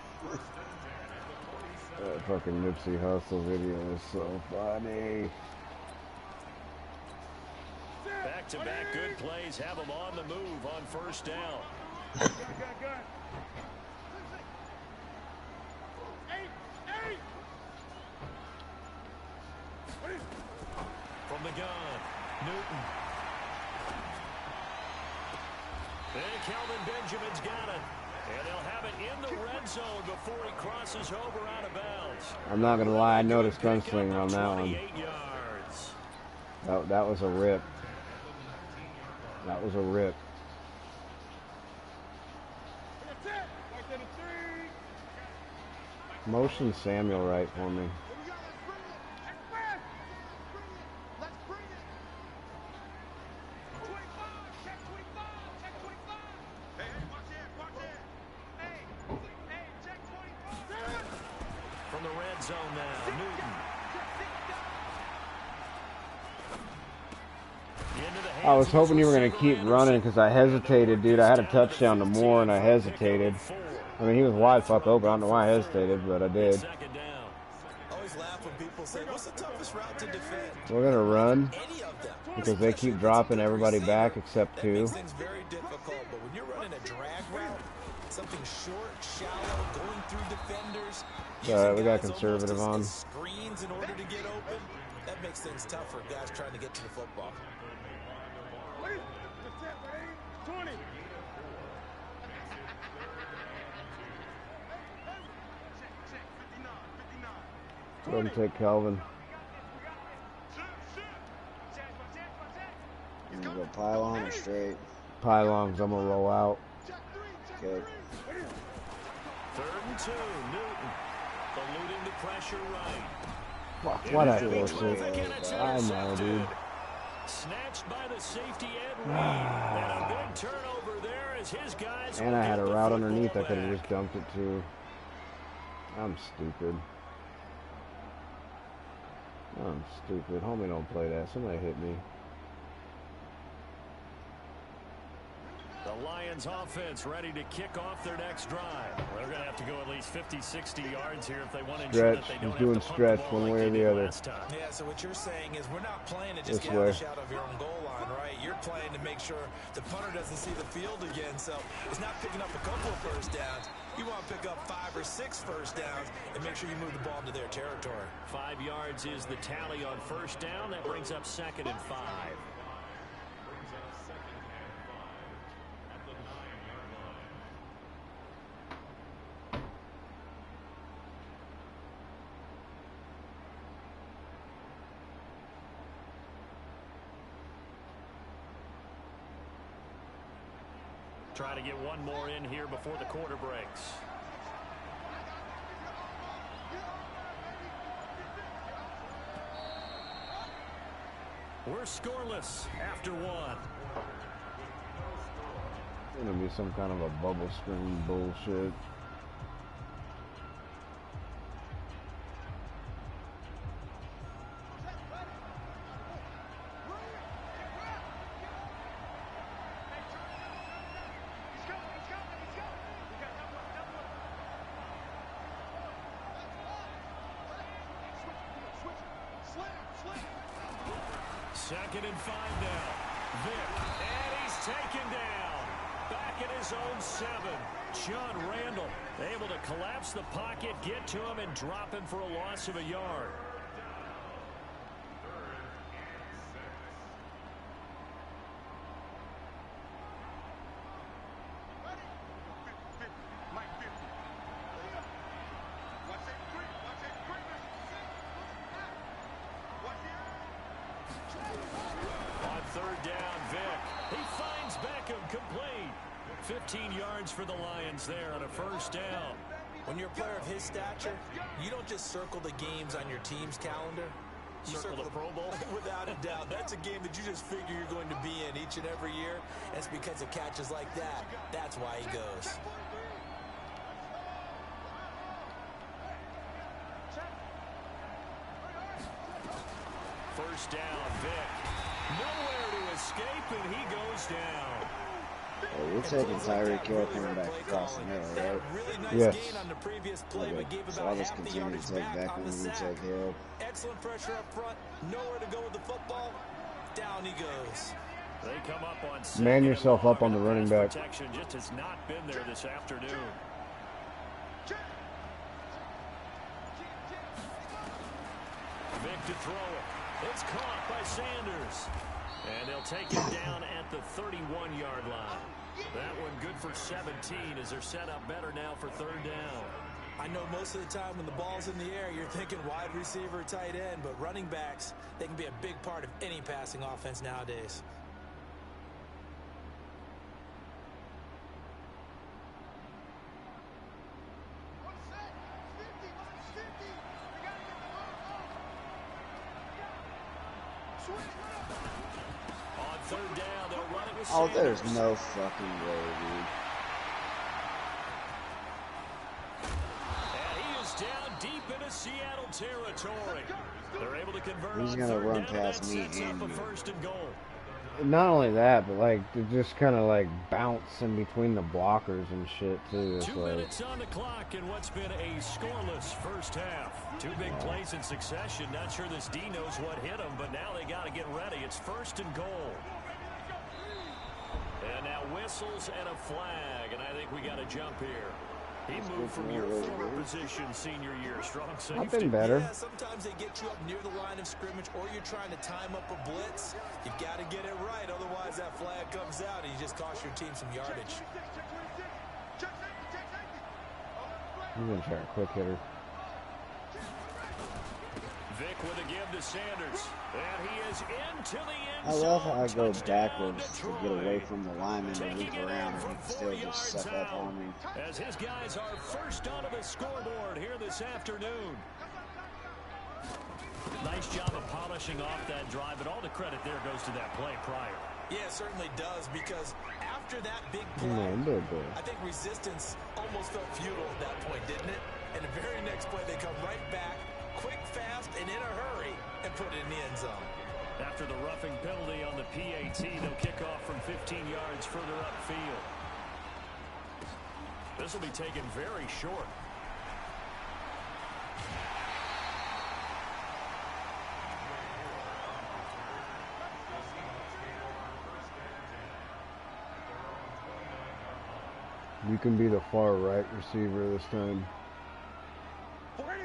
That fucking Nipsey Hussle video is so funny. Back-to-back good plays have them on the move on first down. Kelvin Benjamin's got it. And they'll have it in the red zone before he crosses over out of bounds. I'm not going to lie, I noticed gunslinger on that one. Yards. That was a rip. That was a rip. Motion Samuel right for me. From the red zone now, Newton. I was hoping you were going to keep running because I hesitated, dude. I had a touchdown to Moore and I hesitated. I mean, he was wide fuck open. I don't know why I hesitated, but I did. Always laugh when people say, what's the toughest route to defend? We're going to run because they keep dropping everybody back except two. That makes things very difficult, but when you're running a drag route, something short, shallow, going through defenders, we got conservative on. Screens in order to get open, that makes things tough for guys trying to get to the football. 20. Go ahead and take Calvin. You gonna go pylon or straight? Pylons, I'm gonna roll out. Okay. 3rd and 2, Newton. Eluding the pressure right. Fuck, why that force it? I know, dude. Snatched by the safety Ed Reed. And a big turnover there as his guys. And I had a route underneath I could have just dumped it to. I'm stupid. I'm stupid. Homie, don't play that. Somebody hit me. The Lions offense ready to kick off their next drive. They're going to have to go at least 50, 60 yards here if they want to ensure that they don't doing have to stretch punt the ball one like way or they the did other. last time. Yeah, so what you're saying is we're not playing to just This get out way. of the shot of your own goal line, right? You're playing to make sure the punter doesn't see the field again. So it's not picking up a couple of first downs. You want to pick up 5 or 6 first downs and make sure you move the ball into their territory. 5 yards is the tally on first down. That brings up 2nd and 5. Try to get one more in here before the quarter breaks. We're scoreless after 1. It's gonna be some kind of a bubble screen bullshit. Second and 5 now. Vic, and he's taken down. Back at his own 7. John Randall able to collapse the pocket, get to him, and drop him for a loss of a yard. On 3rd down, Vic. He finds Beckham complete. 15 yards for the Lions there on a first down. When you're a player of his stature, you don't just circle the games on your team's calendar. You Circle the Pro Bowl? Without a doubt. That's a game that you just figure you're going to be in each and every year. And it's because of catches like that. That's why he goes. First down, Vic. Nowhere to escape, and he goes down. Hey, we're taking Tyreek Hill coming back across the middle, right? Really nice Yes. gain on the previous play, Okay. but gave So about I'll just half the continue to yardage take back back on the when we sack. take Hill. Excellent pressure up front. Nowhere to go with the football. Down he goes. They come up on Man yourself up on the running back. Protection just has not been there this afternoon. Vic to throw it. It's caught by Sanders. And they'll take him down at the 31-yard line. That one good for 17 as they're set up better now for third down. I know most of the time when the ball's in the air, you're thinking wide receiver, tight end, but running backs, they can be a big part of any passing offense nowadays. On third down, they'll run it with Oh, Sanders. there's no fucking way, dude. And he is down deep into Seattle territory. They're able to convert He's on gonna third run down, and past that me sets up and a you. first and goal. Not only that, but like they just kind of like bounce in between the blockers and shit too. It's 2 like, minutes on the clock in what's been a scoreless first half. Two big plays in succession. Not sure this D knows what hit him, but now they got to get ready. It's first and goal. And now whistles and a flag, and I think we got to jump here. He moved from your former position senior year, strong safety. I've been better. Yeah, sometimes they get you up near the line of scrimmage, or you're trying to time up a blitz. You got to get it right, otherwise that flag comes out and you just cost your team some yardage. he's gonna try a quick hitter. Vic with a give to Sanders. And he is into the end I zone. love how I go Touchdown, backwards to get Detroit. away from the lineman to Taking loop it around in and from he 4 still just yards suck up out. on me. As his guys are first onto the scoreboard here this afternoon. Nice job of polishing off that drive, but all the credit there goes to that play prior. Yeah, it certainly does, because after that big play, No, good. I think resistance almost felt futile at that point, didn't it? And the very next play, they come right back, quick, fast, and in a hurry, and put it in the end zone. After the roughing penalty on the PAT, they'll kick off from 15 yards further upfield. This will be taken very short. You can be the far right receiver this time.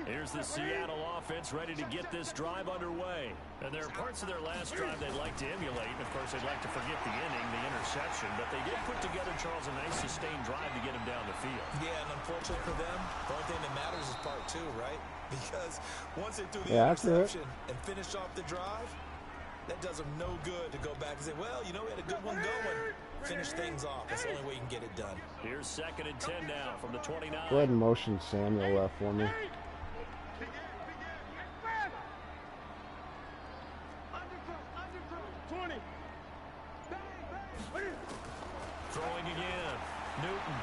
Here's the Seattle offense ready to get this drive underway. And there are parts of their last drive they'd like to emulate. And, of course, they'd like to forget the inning, the interception. But they did put together, Charles, a nice sustained drive to get him down the field. Yeah, and unfortunately for them, the only thing that matters is part two, right? Because once they threw the Yeah, accurate. interception and finished off the drive, that does them no good to go back and say, well, you know, we had a good one going. Finish things off. That's the only way you can get it done. Here's 2nd and 10 now from the 29. Go ahead and motion Samuel left for me. Throwing again. Newton.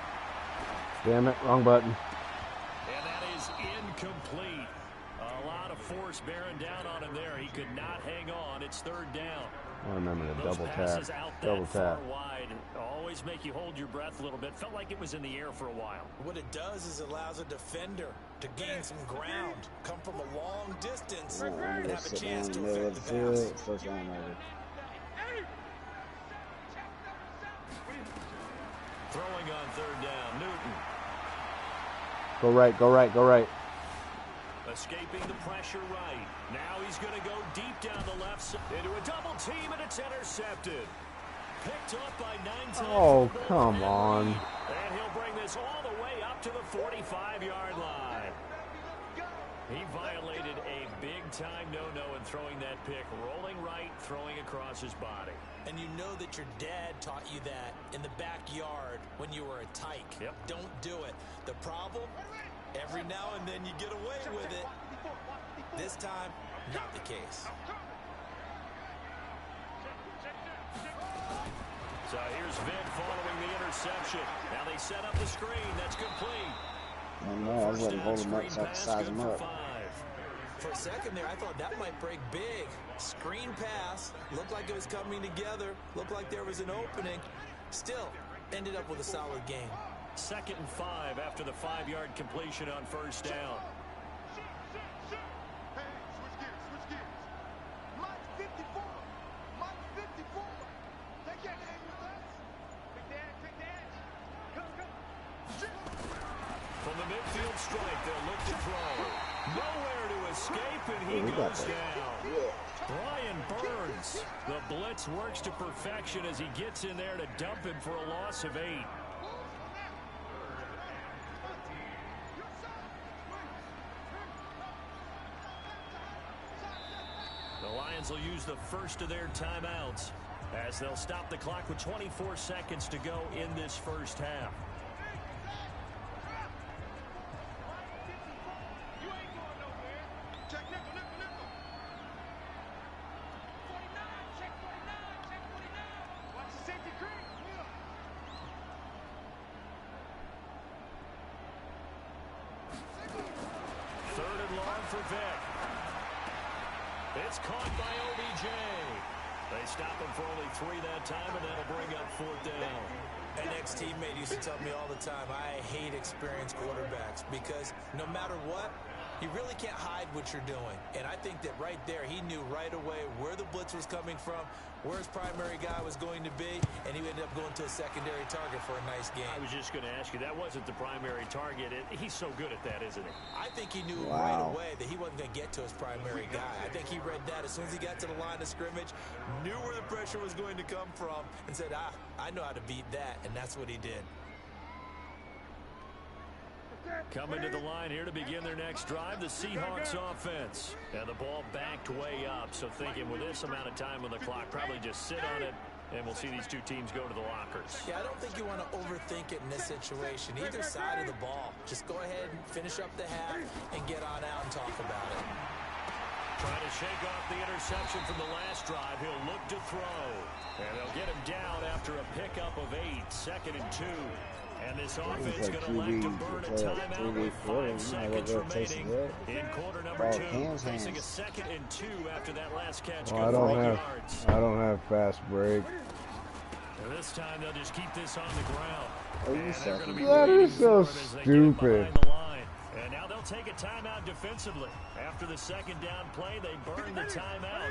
Damn it, wrong button. And that is incomplete. A lot of force bearing down on him there. He could not hang on. It's 3rd down. I remember the Those double tap. passes out that Double far tap. wide always make you hold your breath a little bit. Felt like it was in the air for a while. What it does is it allows a defender to gain some ground, come from a long distance, I'm and gonna have a sit down chance in to the middle of affect the the pass. field. First down over. Throwing on 3rd down. Newton Go right, go right, go right. escaping the pressure right. Now he's going to go deep down the left side into a double team, and it's intercepted. Picked up by 9 times. Oh, come on. And he'll bring this all the way up to the 45-yard line. He violated a big-time no-no in throwing that pick. Rolling right, throwing across his body. And you know that your dad taught you that in the backyard when you were a tyke. Yep. Don't do it. The problem, every now and then you get away with it. This time, not the case. So here's Vic following the interception. Now they set up the screen. That's complete. I don't know. I was letting hold him up so I could size him up. For a second there, I thought that might break big. Screen pass. Looked like it was coming together. Looked like there was an opening. Still, ended up with a solid game. 2nd and 5 after the 5-yard completion on 1st down. From the midfield stripe, they'll look to throw. Nowhere to escape, and he goes down. Brian Burns. The blitz works to perfection as he gets in there to dump him for a loss of 8. The Lions will use the first of their timeouts as they'll stop the clock with 24 seconds to go in this first half. It's caught by OBJ. They stop him for only 3 that time, and that'll bring up 4th down. An ex-teammate used to tell me all the time, I hate experienced quarterbacks because no matter what, you really can't hide what you're doing. And I think that right there, he knew right away where the blitz was coming from, where his primary guy was going to be, and he ended up going to a secondary target for a nice game. I was just going to ask you, that wasn't the primary target. He's so good at that, isn't he? I think he knew right away that he wasn't going to get to his primary guy. I think he read that as soon as he got to the line of scrimmage, knew where the pressure was going to come from, and said, I know how to beat that, and that's what he did. Coming to the line here to begin their next drive, the Seahawks offense. And the ball backed way up, so thinking with this amount of time on the clock, probably just sit on it, and we'll see these two teams go to the lockers. Yeah, I don't think you want to overthink it in this situation. Either side of the ball. Just go ahead and finish up the half and get on out and talk about it. Trying to shake off the interception from the last drive. He'll look to throw. And they'll get him down after a pickup of 8, 2nd and 2. And this offense going to elect to burn a timeout with 5 seconds remaining in quarter number 2. Facing a 2nd and 2 after that last catch. I don't have fast break. And this time they'll just keep this on the ground. That is so stupid. And now they'll take a timeout defensively. After the second down play, they burn the timeout,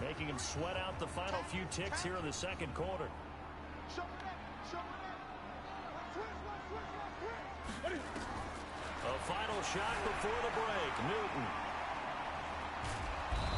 making them sweat out the final few ticks here in the second quarter. A final shot before the break. Newton.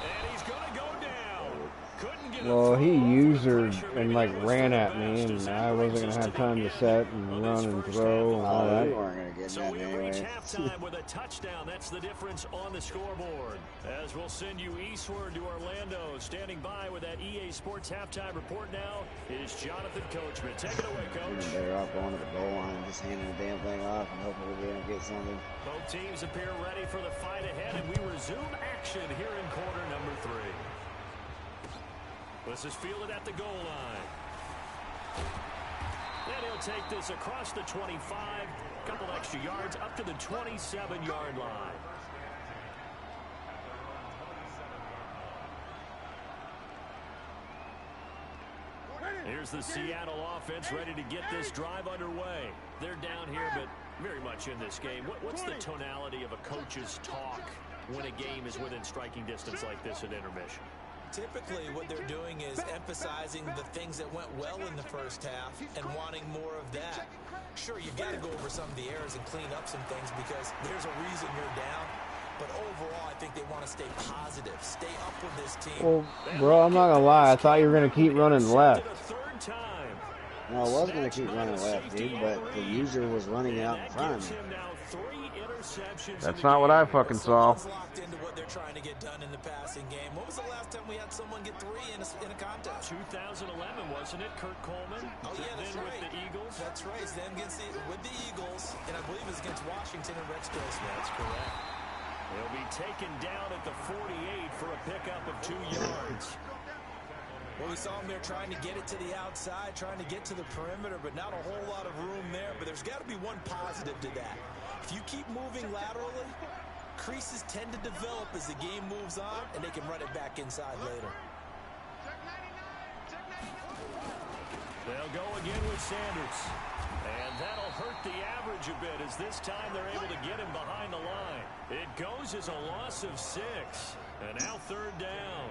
And he's going to go down. Couldn't get he usered and ran at me, and I wasn't going to have time to set and run and throw and all that. So we reach halftime with a touchdown. That's the difference on the scoreboard. As we'll send you eastward to Orlando. Standing by with that EA Sports halftime report now is Jonathan Coachman. Take it away, Coach. Better off going to the goal line and just handing the damn thing off and hoping we're going to get something. Both teams appear ready for the fight ahead, and we resume action here in quarter number 3. This is fielded at the goal line. And he'll take this across the 25, a couple extra yards up to the 27-yard line. Here's the Seattle offense ready to get this drive underway. They're down here, but very much in this game. What's the tonality of a coach's talk when a game is within striking distance like this at intermission? Typically, what they're doing is emphasizing the things that went well in the first half and wanting more of that. Sure, you've got to go over some of the errors and clean up some things because there's a reason you're down. But overall, I think they want to stay positive, stay up with this team. Well, bro, I'm not going to lie. I thought you were going to keep running left. No, I was going to keep running left, dude, but the user was running out in front of me. That's not what I fucking saw. Locked into what they're trying to get done in the passing game. When was the last time we had someone get 3 in a contest? 2011, wasn't it? Kurt Coleman. Oh yeah, that's then right. With the Eagles. That's right. Then with the Eagles, and I believe it was against Washington and Rex Grossman. That's correct. They'll be taken down at the 48 for a pickup of 2 yards. Well, we saw them there trying to get it to the outside, trying to get to the perimeter, but not a whole lot of room there. But there's got to be one positive to that. If you keep moving laterally, creases tend to develop as the game moves on, and they can run it back inside later. They'll go again with Sanders. And that'll hurt the average a bit as this time they're able to get him behind the line. It goes as a loss of 6. And now 3rd down.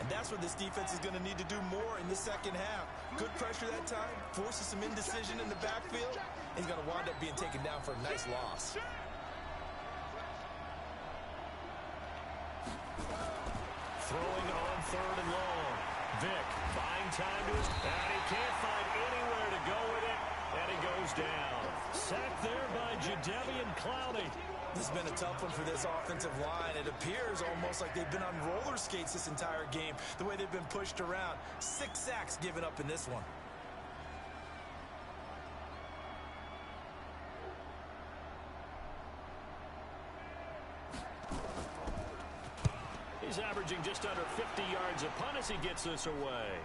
And that's what this defense is going to need to do more in the second half. Good pressure that time, forces some indecision in the backfield. He's going to wind up being taken down for a nice loss. Throwing on 3rd and long. Vick buying time to his... And he can't find anywhere to go with it. And he goes down. Sacked there by Jadeveon Clowney. This has been a tough one for this offensive line. It appears almost like they've been on roller skates this entire game, the way they've been pushed around. 6 sacks given up in this one. He's averaging just under 50 yards a punt as he gets this away.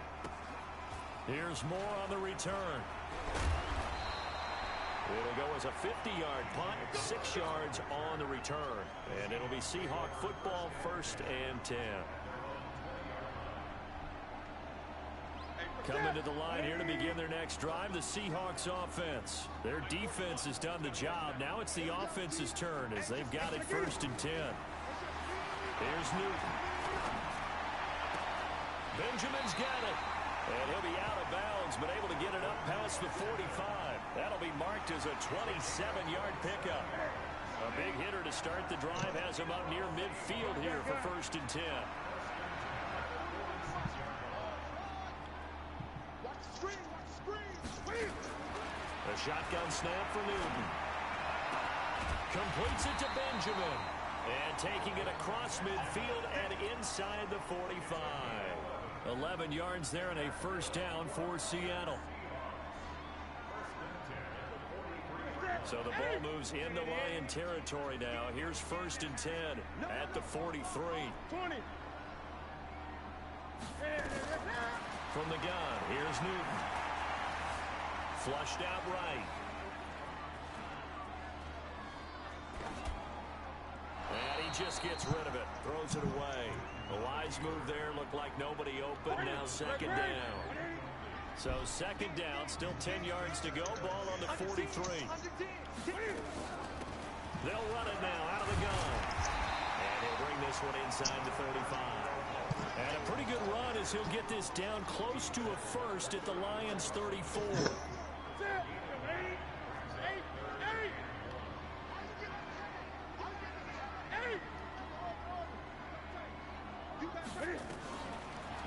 Here's more on the return. It'll go as a 50-yard punt, 6 yards on the return. And it'll be Seahawk football, 1st and 10. Coming to the line here to begin their next drive, the Seahawks offense. Their defense has done the job. Now it's the offense's turn as they've got it 1st and 10. Here's Newton. Benjamin's got it. And he'll be out of bounds, but able to get it up past the 45. That'll be marked as a 27-yard pickup. A big hitter to start the drive has him up near midfield here for 1st and 10. A shotgun snap for Newton. Completes it to Benjamin. And taking it across midfield and inside the 45. 11 yards there and a 1st down for Seattle. So the ball moves into Lion territory now. Here's 1st and 10 at the 43. From the gun, here's Newton. Flushed out right. And he just gets rid of it. Throws it away. A wise move there. Looked like nobody open. Now 2nd down. So 2nd down. Still 10 yards to go. Ball on the 43. They'll run it now out of the gun. And he'll bring this one inside the 35. And a pretty good run as he'll get this down close to a 1st at the Lions 34.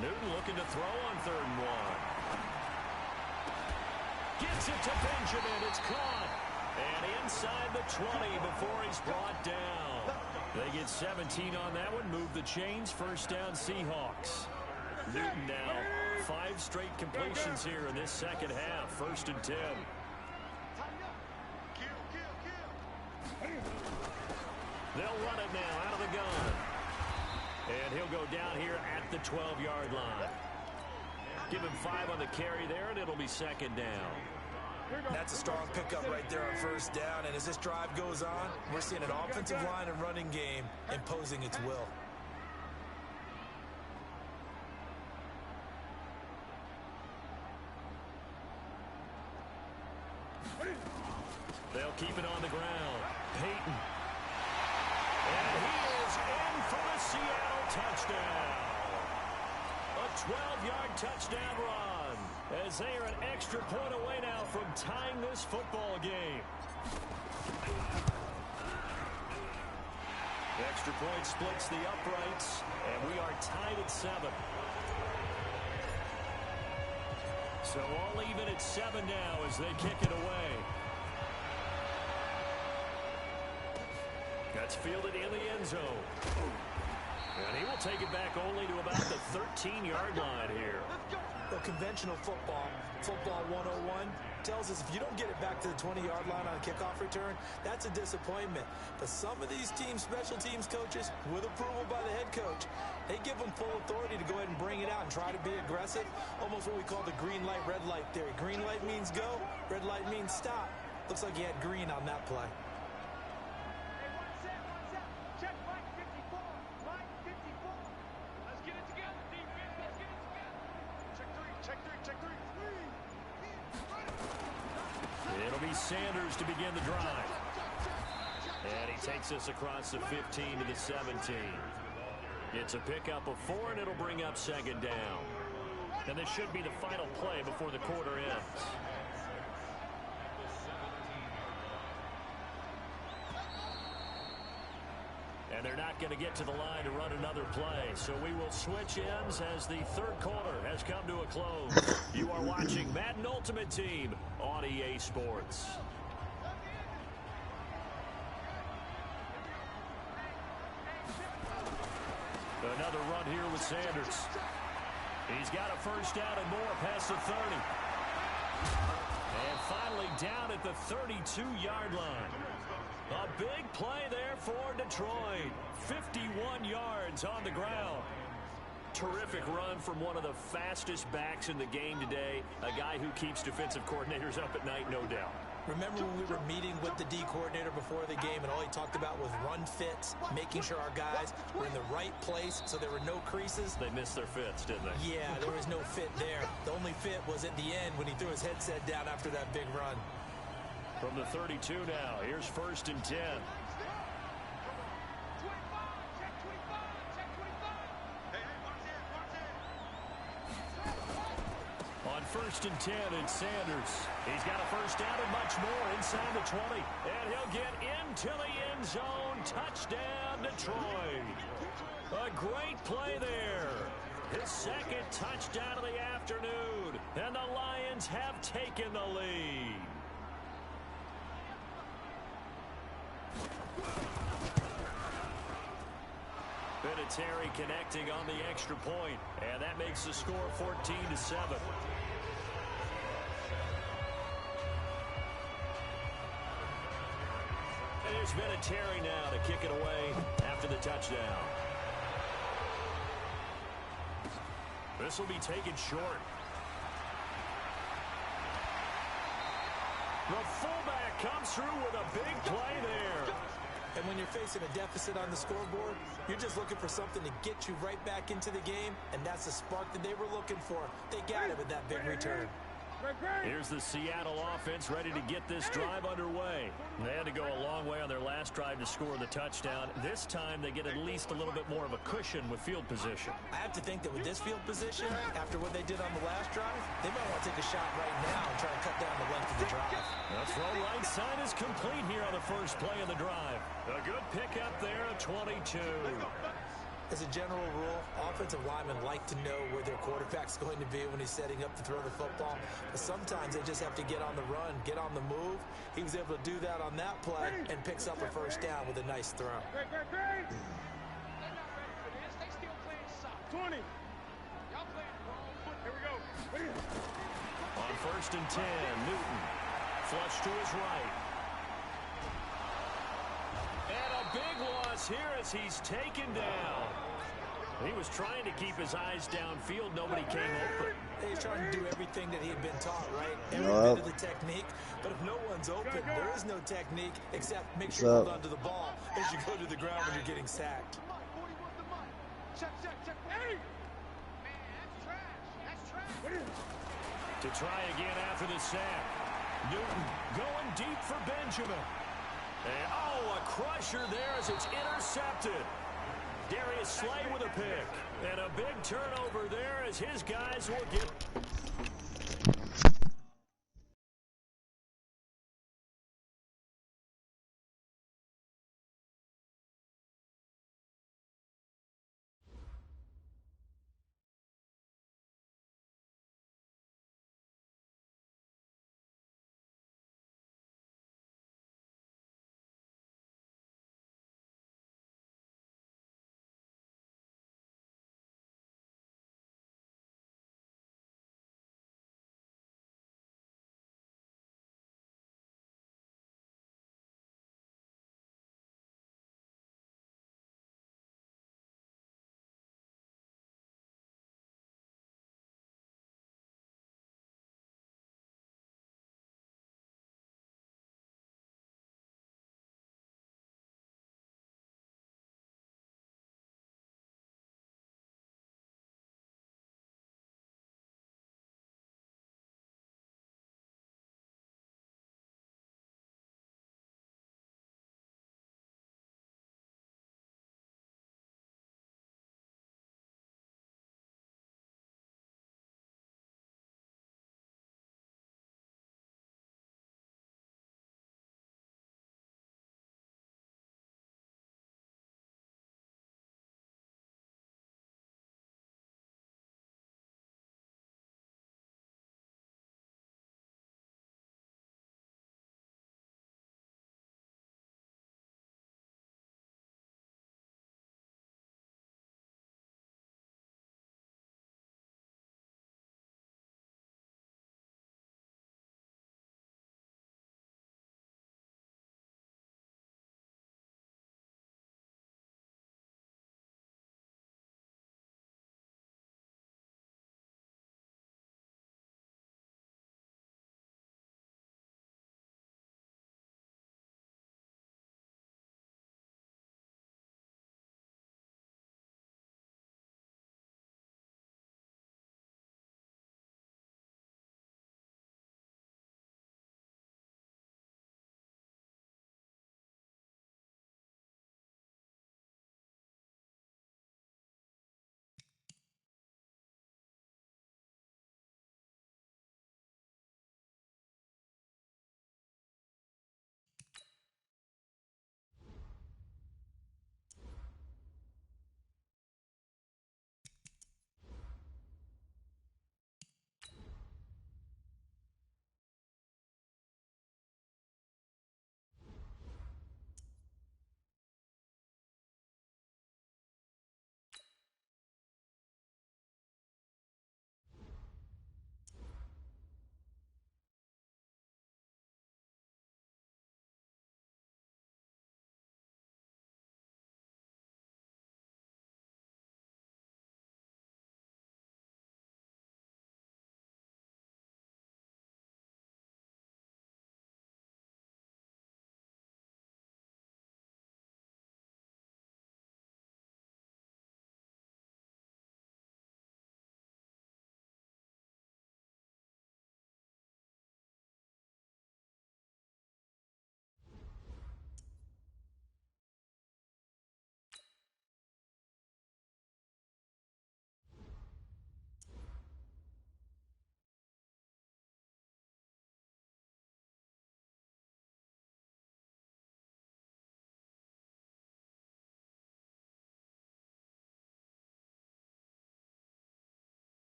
Newton looking to throw on 3rd and 1. Gets it to Benjamin. It's caught. And inside the 20 before he's brought down. They get 17 on that one. Move the chains. 1st down Seahawks. Newton now 5 straight completions here in this 2nd half. 1st and 10. They'll run it now out of the gun. And he'll go down here at the 12-yard line. Give him 5 on the carry there, and it'll be 2nd down. That's a strong pickup right there on 1st down. And as this drive goes on, we're seeing an offensive line and running game imposing its will. They'll keep it on the ground. Peyton. And he is in for a Seattle touchdown. A 12-yard touchdown run as they are an extra point away now from tying this football game. The extra point splits the uprights, and we are tied at 7. So all even at 7 now as they kick it away. That's fielded in the end zone. And he will take it back only to about the 13-yard line here. Well, conventional football 101, tells us if you don't get it back to the 20-yard line on a kickoff return, that's a disappointment. But some of these teams, special teams coaches, with approval by the head coach, they give them full authority to go ahead and bring it out and try to be aggressive. Almost what we call the green light, red light theory. Green light means go, red light means stop. Looks like he had green on that play. It'll be Sanders to begin the drive. And he takes us across the 15 to the 17. It's a pickup of 4, and it'll bring up 2nd down. And this should be the final play before the quarter ends. And they're not going to get to the line to run another play. So we will switch ends as the third quarter has come to a close. You are watching Madden Ultimate Team on EA Sports. Another run here with Sanders. He's got a first down and more past the 30. And finally down at the 32-yard line. A big play there for Detroit. 51 yards on the ground. Terrific run from one of the fastest backs in the game today. A guy who keeps defensive coordinators up at night, no doubt. Remember when we were meeting with the D coordinator before the game and all he talked about was run fits, making sure our guys were in the right place so there were no creases? They missed their fits, didn't they? Yeah, there was no fit there. The only fit was at the end when he threw his headset down after that big run. From the 32 now, here's 1st and 10. On 1st and 10, it's Sanders. He's got a first down and much more inside the 20. And he'll get into the end zone. Touchdown, Detroit. A great play there. His second touchdown of the afternoon. And the Lions have taken the lead. Terry connecting on the extra point, and that makes the score 14-7. And there's Terry now to kick it away after the touchdown. This will be taken short. The fullback comes through with a big play there. And when you're facing a deficit on the scoreboard, you're just looking for something to get you right back into the game, and that's the spark that they were looking for. They got it with that big return. Here's the Seattle offense ready to get this drive underway. They had to go a long way on their last drive to score the touchdown. This time they get at least a little bit more of a cushion with field position. I have to think that with this field position, after what they did on the last drive, they might want to take a shot right now and try to cut down the length of the drive. The throw right side is complete here on the first play of the drive. A good pickup there at 22. As a general rule, offensive linemen like to know where their quarterback's going to be when he's setting up to throw the football. But sometimes they just have to get on the run, get on the move. He was able to do that on that play and picks up a first down with a nice throw. 20. Y'all playing the wrong foot. Here we go. On 1st and 10, Newton. Flush to his right. And a big loss here as he's taken down. He was trying to keep his eyes downfield. Nobody came open. He's trying to do everything that he had been taught, right? Every bit of the technique. But if no one's open, there is no technique except make sure you hold on to the ball as you go to the ground when you're getting sacked. Check. Hey! Man, that's trash. To try again after the sack. Newton going deep for Benjamin. And, a crusher there as it's intercepted. Darius Slay with a pick. And a big turnover there as his guys will get